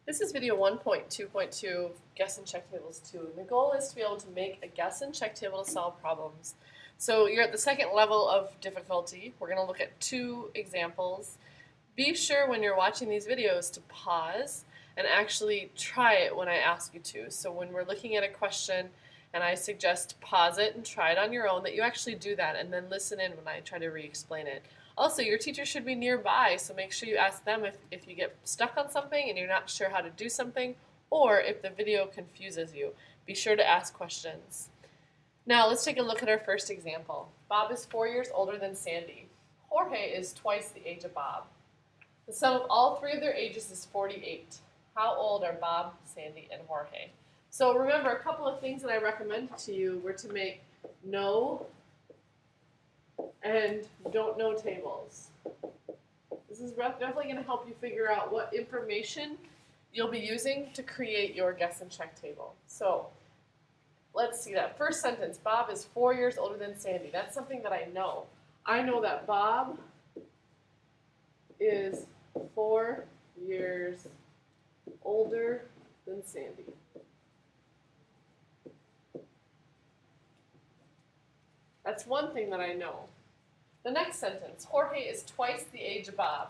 This is video 1.2.2, guess and check tables 2. And the goal is to be able to make a guess and check table to solve problems. So you're at the second level of difficulty. We're going to look at two examples. Be sure when you're watching these videos to pause and actually try it when I ask you to. So when we're looking at a question and I suggest pause it and try it on your own, that you actually do that and then listen in when I try to re-explain it. Also, your teacher should be nearby, so make sure you ask them if you get stuck on something and you're not sure how to do something, or if the video confuses you. Be sure to ask questions. Now, let's take a look at our first example. Bob is 4 years older than Sandy. Jorge is twice the age of Bob. The sum of all three of their ages is 48. How old are Bob, Sandy, and Jorge? So remember, a couple of things that I recommended to you were to make know and don't know tables. This is definitely going to help you figure out what information you'll be using to create your guess and check table. So let's see that first sentence. Bob is 4 years older than Sandy. That's something that I know. I know that Bob is 4 years older than Sandy. That's one thing that I know. The next sentence, Jorge is twice the age of Bob.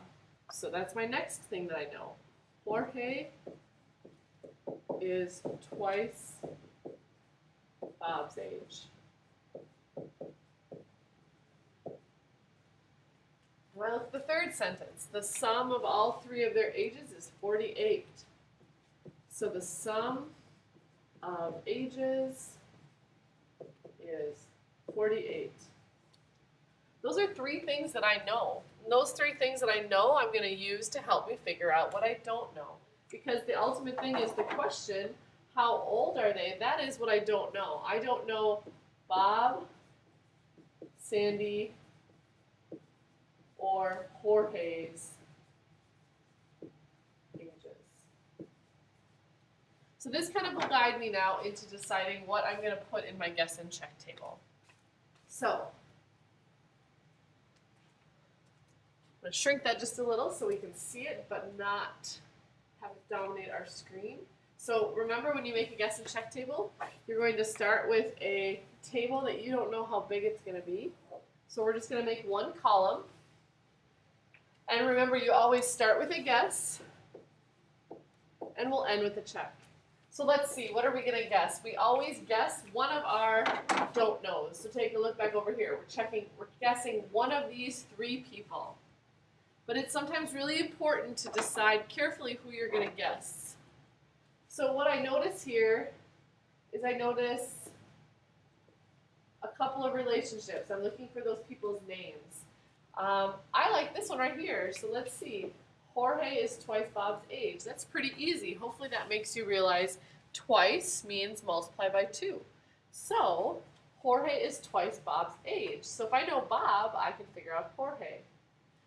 So that's my next thing that I know. Jorge is twice Bob's age. When I look at the third sentence, the sum of all three of their ages is 48. So the sum of ages is 48. Those are three things that I know. And those three things that I know I'm going to use to help me figure out what I don't know. Because the ultimate thing is the question, how old are they? That is what I don't know. I don't know Bob, Sandy, or Jorge's ages. So this kind of will guide me now into deciding what I'm going to put in my guess and check table. So I'm going to shrink that just a little so we can see it, but not have it dominate our screen. So remember, when you make a guess and check table, you're going to start with a table that you don't know how big it's going to be. So we're just going to make one column. And remember, you always start with a guess, and we'll end with a check. So let's see, what are we going to guess? We always guess one of our don't knows. So take a look back over here. We're guessing one of these three people. But it's sometimes really important to decide carefully who you're going to guess. So what I notice here is I notice a couple of relationships. I'm looking for those people's names. I like this one right here. So let's see. Jorge is twice Bob's age. That's pretty easy. Hopefully that makes you realize twice means multiply by 2. So Jorge is twice Bob's age. So if I know Bob, I can figure out Jorge.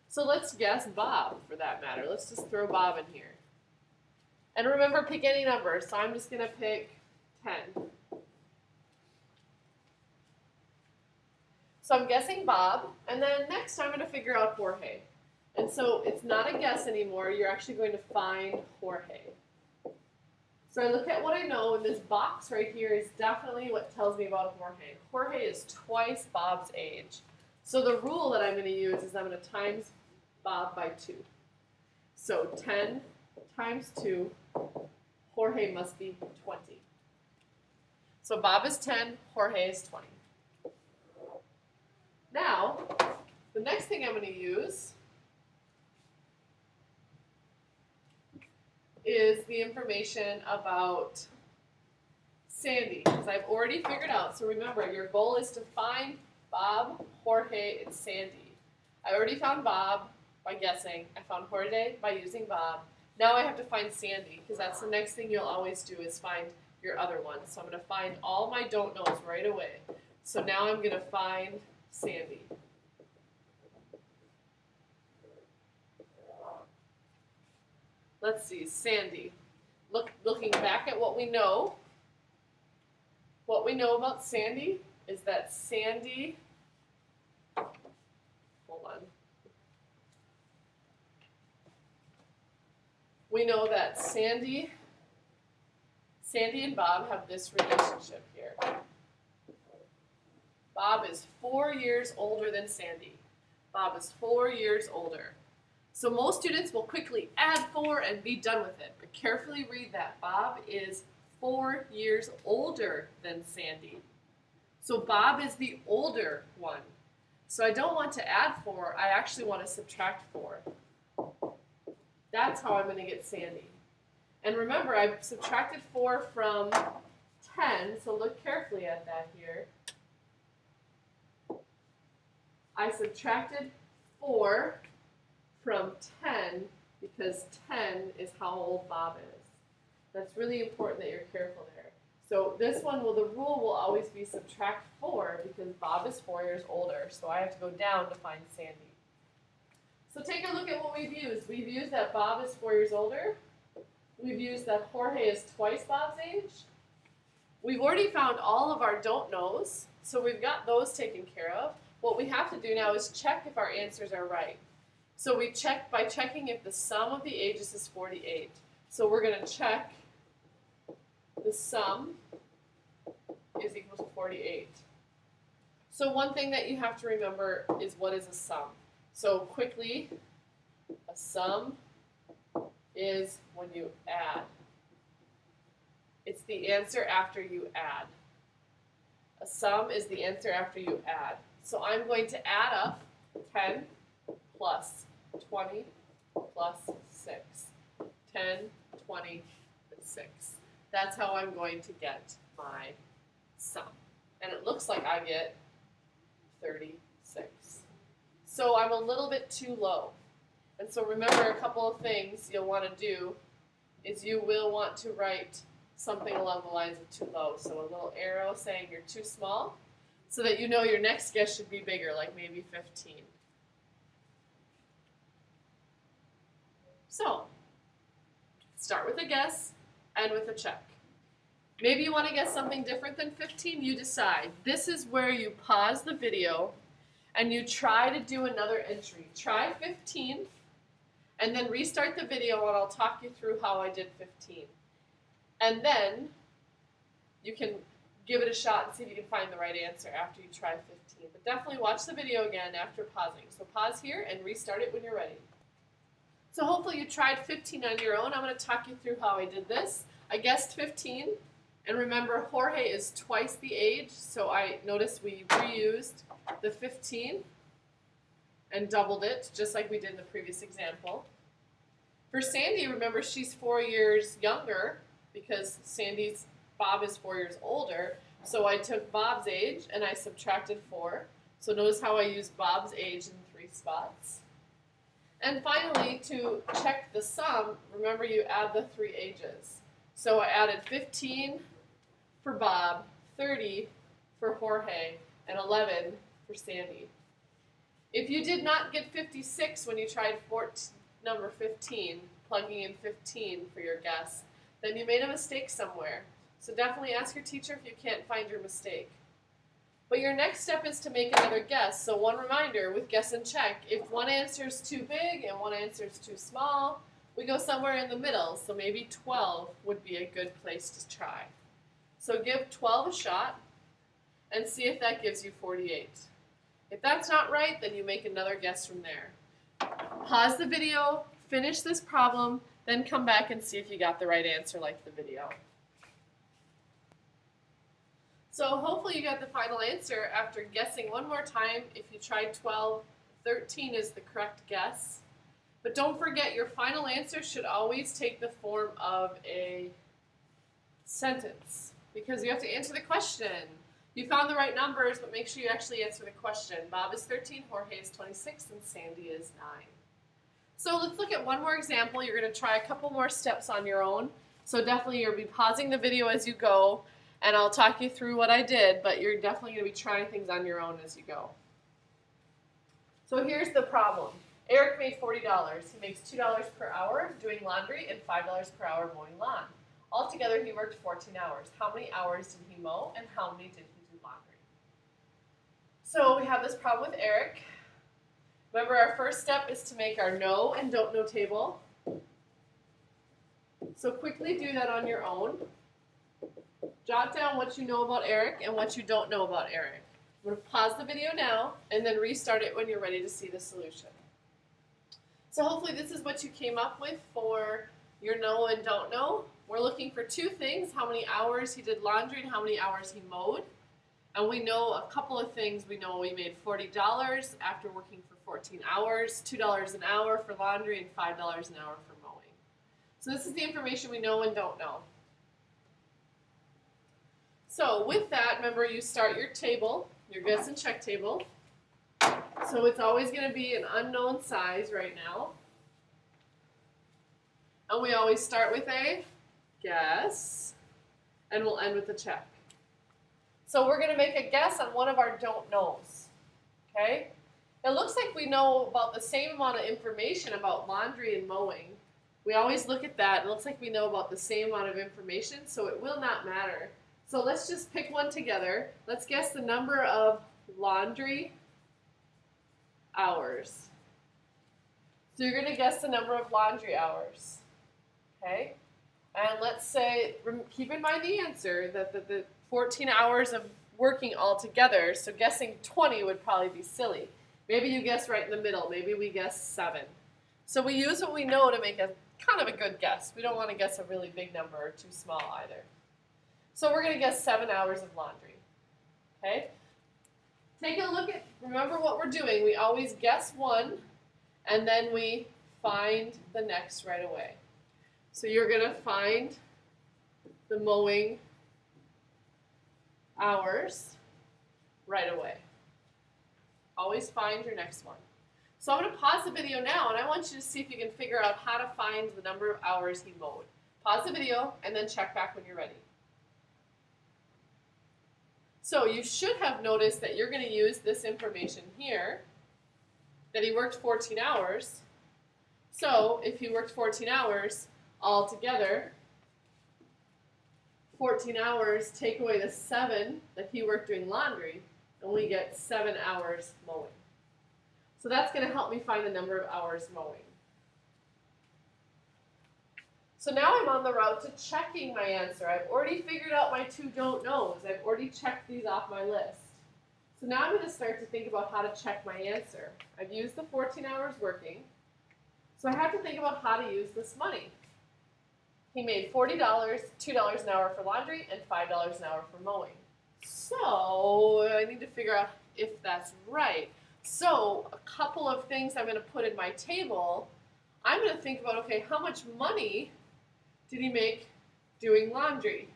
So let's guess Bob, for that matter. Let's just throw Bob in here. And remember, pick any number. So I'm just going to pick 10. So I'm guessing Bob, and then next I'm going to figure out Jorge. And so it's not a guess anymore. You're actually going to find Jorge. So I look at what I know, and this box right here is definitely what tells me about Jorge. Jorge is twice Bob's age. So the rule that I'm going to use is I'm going to times Bob by 2. So 10 times 2, Jorge must be 20. So Bob is 10, Jorge is 20. Now, the next thing I'm going to use is the information about Sandy, because I've already figured out. So remember, your goal is to find Bob, Jorge, and Sandy. I already found Bob by guessing. I found Jorge by using Bob. Now I have to find Sandy, because that's the next thing you'll always do is find your other ones. So I'm going to find all my don't knows right away. So now I'm going to find Sandy. Let's see, Sandy. Looking back at what we know about Sandy is that Sandy, hold on, we know that Sandy and Bob have this relationship here. Bob is 4 years older than Sandy. Bob is 4 years older. So most students will quickly add 4 and be done with it. But carefully read that. Bob is 4 years older than Sandy. So Bob is the older one. So I don't want to add 4. I actually want to subtract 4. That's how I'm going to get Sandy. And remember, I subtracted 4 from 10, so look carefully at that here. I subtracted 4 from 10 because 10 is how old Bob is. That's really important that you're careful there. So this one, well, the rule will always be subtract 4 because Bob is 4 years older, so I have to go down to find Sandy. So take a look at what we've used. We've used that Bob is 4 years older. We've used that Jorge is twice Bob's age. We've already found all of our don't knows, so we've got those taken care of. What we have to do now is check if our answers are right. So we check by checking if the sum of the ages is 48. So we're going to check the sum is equal to 48. So one thing that you have to remember is what is a sum. So quickly, a sum is when you add. It's the answer after you add. A sum is the answer after you add. So I'm going to add up 10 plus 20 plus 6. 10, 20, 6. That's how I'm going to get my sum. And it looks like I get 36. So I'm a little bit too low. And so remember a couple of things you'll want to do is you will want to write something along the lines of too low. So a little arrow saying you're too small so that you know your next guess should be bigger, like maybe 15. So start with a guess, end with a check. Maybe you want to guess something different than 15, you decide. This is where you pause the video and you try to do another entry. Try 15 and then restart the video and I'll talk you through how I did 15. And then you can give it a shot and see if you can find the right answer after you try 15. But definitely watch the video again after pausing. So pause here and restart it when you're ready. So hopefully you tried 15 on your own. I'm going to talk you through how I did this. I guessed 15. And remember, Jorge is twice the age, so I noticed we reused the 15 and doubled it, just like we did in the previous example. For Sandy, remember, she's 4 years younger because Bob is 4 years older, so I took Bob's age and I subtracted 4. So notice how I used Bob's age in 3 spots. And finally, to check the sum, remember you add the 3 ages. So I added 15 for Bob, 30 for Jorge, and 11 for Sandy. If you did not get 56 when you tried number 15, plugging in 15 for your guess, then you made a mistake somewhere. So definitely ask your teacher if you can't find your mistake. But your next step is to make another guess. So one reminder with guess and check, if one answer is too big and one answer is too small, we go somewhere in the middle. So maybe 12 would be a good place to try. So give 12 a shot and see if that gives you 48. If that's not right, then you make another guess from there. Pause the video, finish this problem, then come back and see if you got the right answer like the video. So hopefully you got the final answer after guessing one more time. If you tried 12, 13 is the correct guess. But don't forget, your final answer should always take the form of a sentence because you have to answer the question. You found the right numbers, but make sure you actually answer the question. Bob is 13, Jorge is 26, and Sandy is 9. So let's look at one more example. You're going to try a couple more steps on your own. So definitely you'll be pausing the video as you go, and I'll talk you through what I did, but you're definitely going to be trying things on your own as you go. So here's the problem. Eric made $40. He makes $2 per hour doing laundry and $5 per hour mowing lawn. Altogether, he worked 14 hours. How many hours did he mow, and how many did he do laundry? So we have this problem with Eric. Remember, our first step is to make our know and don't know table. So quickly do that on your own. Jot down what you know about Eric and what you don't know about Eric. I'm going to pause the video now and then restart it when you're ready to see the solution. So hopefully this is what you came up with for your know and don't know. We're looking for two things: how many hours he did laundry and how many hours he mowed. And we know a couple of things. We know we made $40 after working for 14 hours, $2 an hour for laundry, and $5 an hour for mowing. So this is the information we know and don't know. So with that, remember, you start your table, your guess and check table. So it's always going to be an unknown size right now. And we always start with a guess, and we'll end with a check. So we're going to make a guess on one of our don't knows. Okay? It looks like we know about the same amount of information about laundry and mowing. We always look at that. It looks like we know about the same amount of information, so it will not matter. So let's just pick one together. Let's guess the number of laundry hours. So you're going to guess the number of laundry hours. Okay? And let's say, keep in mind the answer, that the 14 hours of working all together, so guessing 20 would probably be silly. Maybe you guess right in the middle. Maybe we guess 7. So we use what we know to make a kind of a good guess. We don't want to guess a really big number or too small either. So we're going to guess 7 hours of laundry. Okay? Take a look at, remember what we're doing. We always guess one, and then we find the next right away. So you're going to find the mowing hours right away. Always find your next one. So I'm going to pause the video now, and I want you to see if you can figure out how to find the number of hours he mowed. Pause the video, and then check back when you're ready. So you should have noticed that you're going to use this information here, that he worked 14 hours. So if he worked 14 hours altogether, 14 hours, take away the 7 that he worked doing laundry, and we get 7 hours mowing. So that's going to help me find the number of hours mowing. So now I'm on the route to checking my answer. I've already figured out my 2 don't knows. I've already checked these off my list. So now I'm going to start to think about how to check my answer. I've used the 14 hours working, so I have to think about how to use this money. He made $40, $2 an hour for laundry, and $5 an hour for mowing. So I need to figure out if that's right. So a couple of things I'm going to put in my table. I'm going to think about, okay, how much money did he make doing laundry?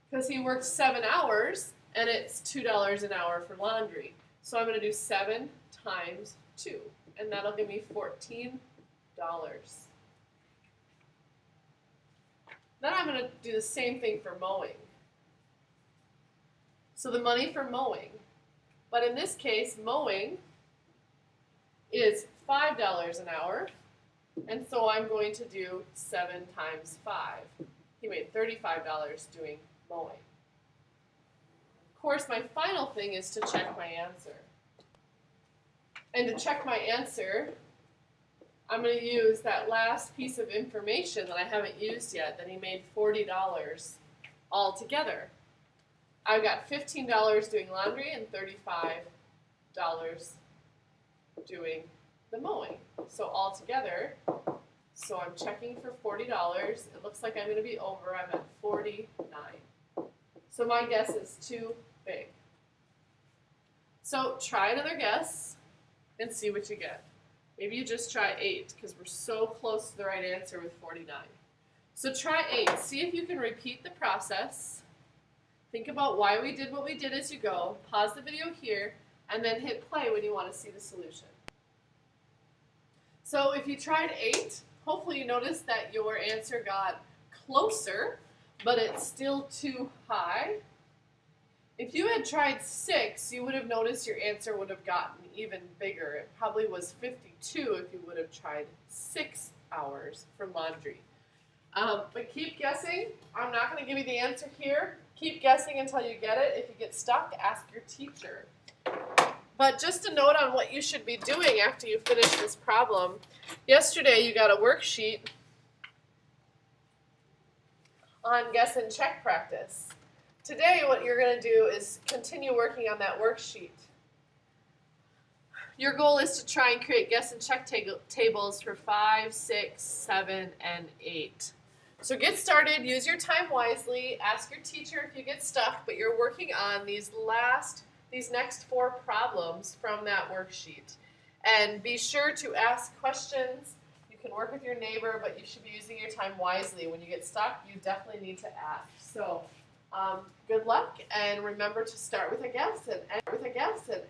Because he worked 7 hours, and it's $2 an hour for laundry. So I'm going to do 7 times 2, and that'll give me $14. Then I'm going to do the same thing for mowing. So the money for mowing. But in this case, mowing is $5 an hour, and so I'm going to do 7 times 5. He made $35 doing mowing. Of course, my final thing is to check my answer. And to check my answer, I'm going to use that last piece of information that I haven't used yet, that he made $40 altogether. I've got $15 doing laundry and $35 doing the mowing. So altogether, so I'm checking for $40. It looks like I'm going to be over. I'm at 49. So my guess is too big. So try another guess and see what you get. Maybe you just try 8, because we're so close to the right answer with 49. So try 8. See if you can repeat the process. Think about why we did what we did as you go. Pause the video here, and then hit play when you want to see the solution. So if you tried 8, hopefully you noticed that your answer got closer, but it's still too high. If you had tried 6, you would have noticed your answer would have gotten even bigger. It probably was 52 if you would have tried 6 hours for laundry. But keep guessing. I'm not going to give you the answer here. Keep guessing until you get it. If you get stuck, ask your teacher. But just a note on what you should be doing after you finish this problem. Yesterday you got a worksheet on guess and check practice. Today what you're going to do is continue working on that worksheet. Your goal is to try and create guess and check tables for 5, 6, 7, and 8. So get started, use your time wisely, ask your teacher if you get stuck, but you're working on these next 4 problems from that worksheet. And be sure to ask questions. You can work with your neighbor, but you should be using your time wisely. When you get stuck, you definitely need to ask. So good luck, and remember to start with a guess and end with a guess and end